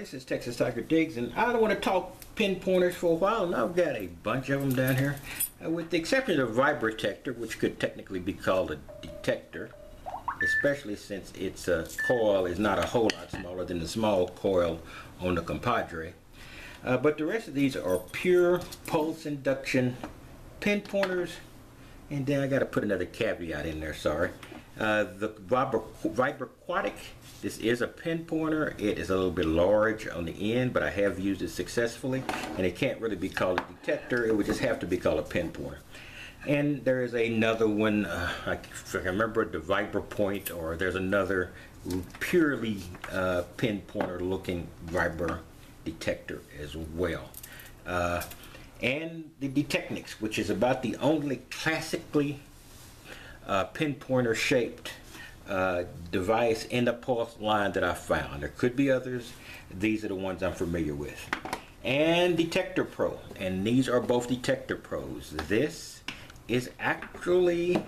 this is Texas Tiger Diggs, and I don't want to talk pinpointers for a while, and I've got a bunch of them down here. With the exception of vibratector, which could technically be called a detector, especially since its coil is not a whole lot smaller than the small coil on the compadre. But the rest of these are pure pulse induction pinpointers, and then I got to put another caveat in there, sorry. The Vibraquatic, this is a pinpointer. It is a little bit large on the end, but I have used it successfully, and it can't really be called a detector. It would just have to be called a pinpointer. And there is another one, I can remember the Vibrapoint, or there's another purely pinpointer looking vibra detector as well. And the Detechnix, which is about the only classically pinpointer shaped device in the pulse line that I found. There could be others. These are the ones I'm familiar with. And Detector Pro, and these are both Detector Pros. This is actually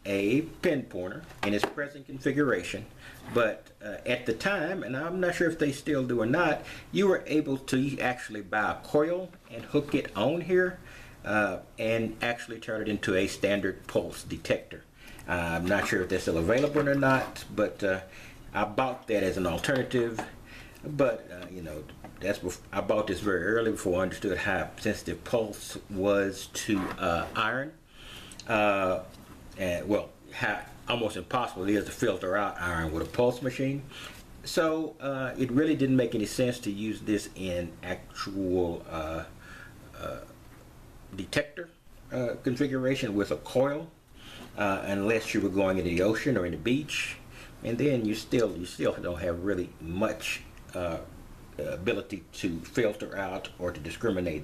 a pinpointer in its present configuration, but at the time, and I'm not sure if they still do or not, you were able to actually buy a coil and hook it on here and actually turn it into a standard pulse detector. I'm not sure if they're still available or not, but I bought that as an alternative. But you know, I bought this very early before I understood how sensitive pulse was to iron, and well, how almost impossible it is to filter out iron with a pulse machine. So it really didn't make any sense to use this in actual detector configuration with a coil, unless you were going in the ocean or in the beach, and then you still don't have really much ability to filter out or to discriminate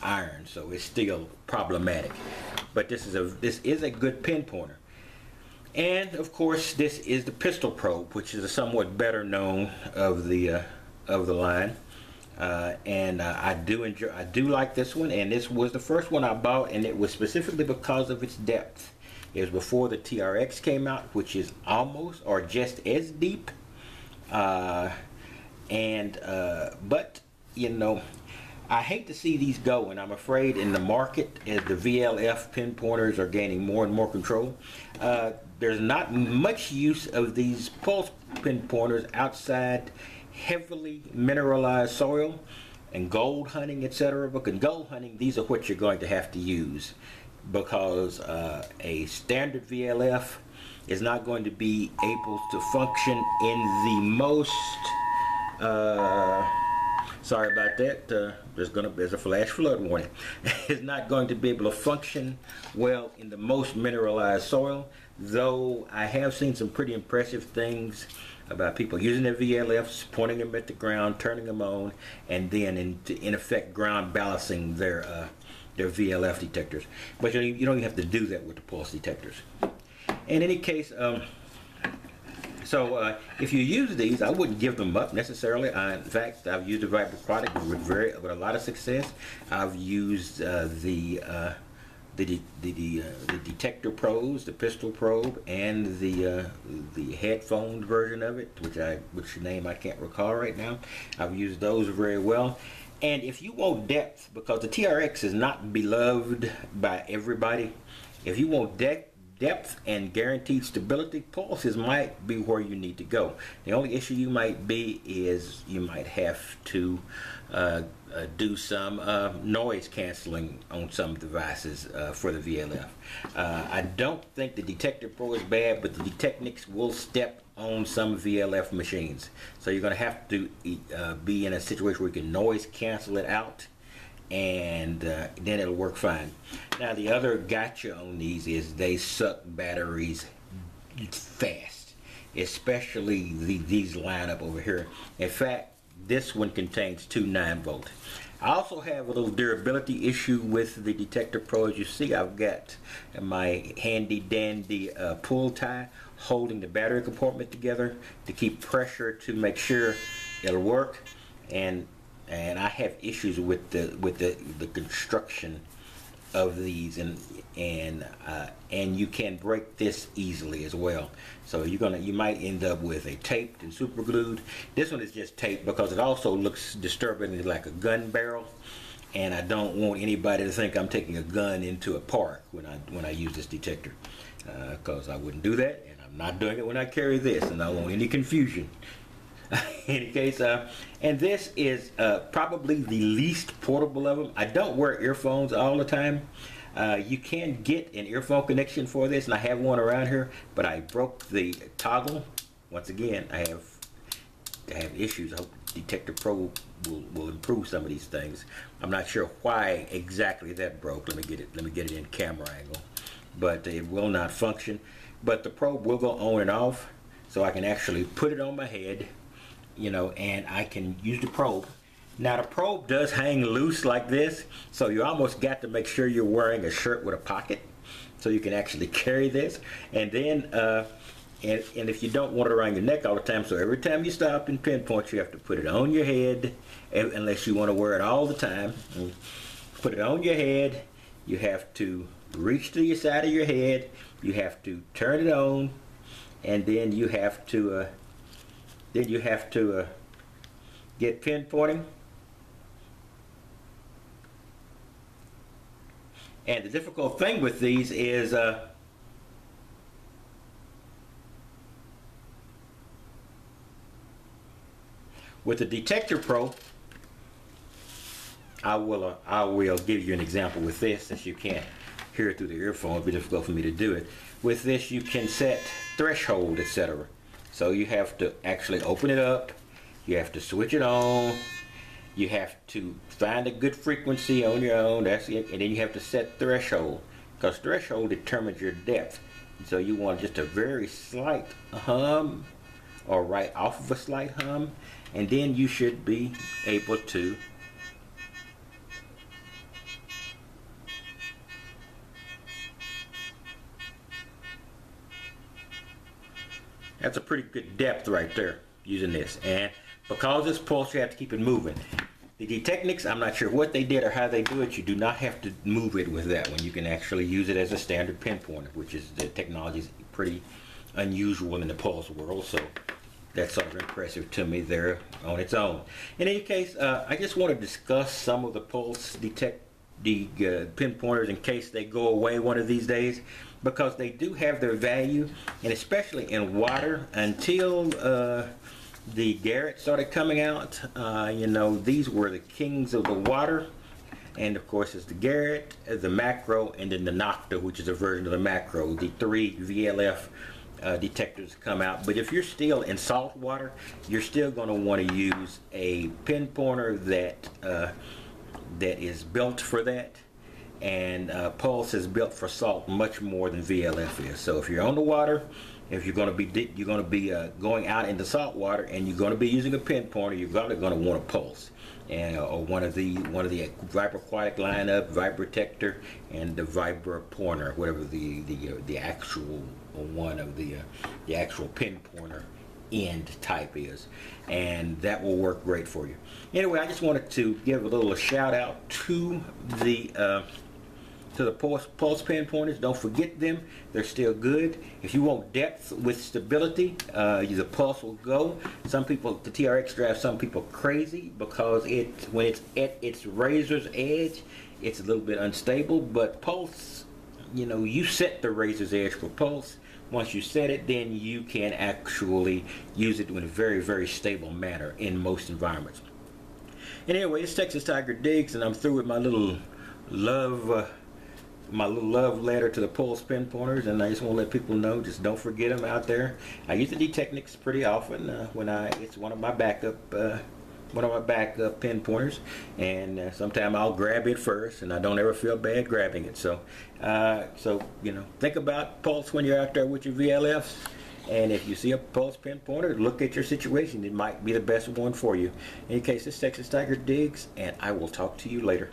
iron, so it's still problematic. But this is a good pinpointer. And of course, this is the pistol probe, which is a somewhat better known of the line. And I do like this one, and this was the first one I bought, and it was specifically because of its depth. It was before the TRX came out, which is almost or just as deep. But you know, I hate to see these go, and I'm afraid in the market, as the VLF pinpointers are gaining more and more control, there's not much use of these pulse pinpointers outside heavily mineralized soil and gold hunting, etc. Because gold hunting, these are what you're going to have to use, because a standard VLF is not going to be able to function in the most sorry about that, there's a flash flood warning. It's not going to be able to function well in the most mineralized soil, though I have seen some pretty impressive things about people using their VLFs, pointing them at the ground, turning them on, and then in effect ground balancing their VLF detectors. But you don't even have to do that with the pulse detectors. In any case, so if you use these, I wouldn't give them up necessarily. In fact, I've used the Vibraquatic with a lot of success. I've used the Detector Pros, the pistol probe, and the headphone version of it, which name I can't recall right now. I've used those very well. And if you want depth, because the TRX is not beloved by everybody, if you want depth and guaranteed stability, pulses might be where you need to go. The only issue you might be is you might have to do some noise canceling on some devices for the VLF. I don't think the Detector Pro is bad, but the Detechnix will step on some VLF machines. So you're going to have to be in a situation where you can noise cancel it out, and then it'll work fine. Now the other gotcha on these is they suck batteries fast, especially these lineup over here. In fact, this one contains two 9-volt. I also have a little durability issue with the Detector Pro. As you see, I've got my handy dandy pull tie holding the battery compartment together to keep pressure to make sure it'll work, and I have issues with the construction of these, and you can break this easily as well. So you might end up with a taped and super glued. This one is just taped because it also looks disturbingly like a gun barrel, and I don't want anybody to think I'm taking a gun into a park when I use this detector, because I wouldn't do that, and I'm not doing it when I carry this, and I don't want any confusion. In any case, and this is probably the least portable of them. I don't wear earphones all the time. You can get an earphone connection for this, and I have one around here, but I broke the toggle. Once again, I have issues. I hope Detector Pro will improve some of these things. I'm not sure why exactly that broke. Let me get it in camera angle, but it will not function. But the probe will go on and off, so I can actually put it on my head, and I can use the probe. Now the probe does hang loose like this, so you almost got to make sure you're wearing a shirt with a pocket so you can actually carry this. And then and if you don't want it around your neck all the time, so every time you stop and pinpoint, you have to put it on your head, unless you want to wear it all the time. Put it on your head. You have to reach to your side of your head. You have to turn it on, and then you have to get pinpointing. And the difficult thing with these is with the Detector Pro, I will give you an example with this, since you can't hear it through the earphone. It'd be difficult for me to do it. With this, you can set threshold, etc. So you have to actually open it up. You have to switch it on. You have to find a good frequency on your own. That's it. And then you have to set threshold, because threshold determines your depth. So you want just a very slight hum, or right off of a slight hum, and then you should be able to that's a pretty good depth right there using this. And because it's pulse, you have to keep it moving. The Detectnics, I'm not sure what they did or how they do it. You do not have to move it with that one. You can actually use it as a standard pinpointer, which is, the technology is pretty unusual in the pulse world. So that's sort of impressive to me there on its own. In any case, I just want to discuss some of the pulse pinpointers in case they go away one of these days, because they do have their value, and especially in water. Until the Garrett started coming out, these were the kings of the water. And of course, it's the Garrett, the Macro, and then the Nocta, which is a version of the Macro. The 3 VLF detectors come out. But if you're still in salt water, you're still going to want to use a pinpointer that is built for that. And Pulse is built for salt much more than VLF is. So if you're on the water, if you're going to be going out into salt water and you're going to be using a pinpointer, you're probably going to want a Pulse, or one of the Vibra-Aquatic lineup, Vibrotector, and the Vibra-Pointer, whatever the actual one of the actual pinpointer end type is, and that will work great for you. Anyway, I just wanted to give a little shout out to the pulse pinpointers. Don't forget them. They're still good. If you want depth with stability, the Pulse will go. Some people, the TRX drives some people crazy, because when it's at its razor's edge, it's a little bit unstable. But Pulse, you set the razor's edge for Pulse. Once you set it, then you can actually use it in a very, very stable manner in most environments. And anyway, it's Texas Tiger Diggs, and I'm through with my little love letter to the Pulse pinpointers, and I just want to let people know, just don't forget them out there. I use the Detectnics pretty often it's one of my backup pinpointers, and sometimes I'll grab it first, and I don't ever feel bad grabbing it. So think about Pulse when you're out there with your VLFs, and if you see a Pulse pinpointer, look at your situation. It might be the best one for you. In any case, this is Texas Tiger Diggs, and I will talk to you later.